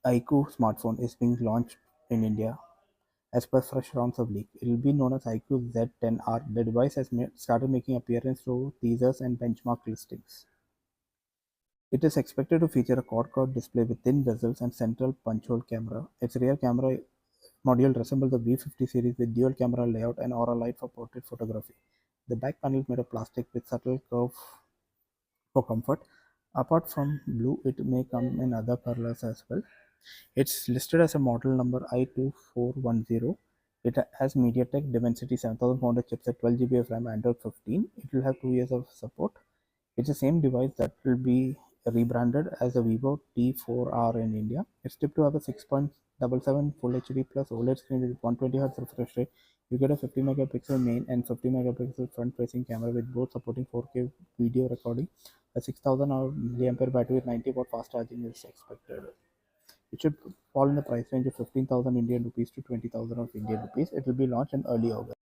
iQOO smartphone is being launched in India as per fresh rounds of leak. It will be known as iQOO Z10R. The device has started making appearance through teasers and benchmark listings. It is expected to feature a quad-core display with thin bezels and central punch-hole camera. Its rear camera module resembles the V50 series with dual camera layout and aura light for portrait photography. The back panel is made of plastic with subtle curve for comfort. Apart from blue, it may come in other colors as well. It's listed as a model number I2410. It has MediaTek Dimensity 7400 chipset, 12 GB of RAM, Android 15. It will have 2 years of support. It's the same device that will be rebranded as the Vivo T4R in India. It's tipped to have a 6.77 Full HD plus OLED screen with 120 Hz refresh rate. You get a 50 megapixel main and 50 megapixel front facing camera with both supporting 4K video recording. A 6000 mAh battery with 90-watt fast charging is expected. It should fall in the price range of 15,000 Indian rupees to 20,000 of Indian rupees. It will be launched in early August.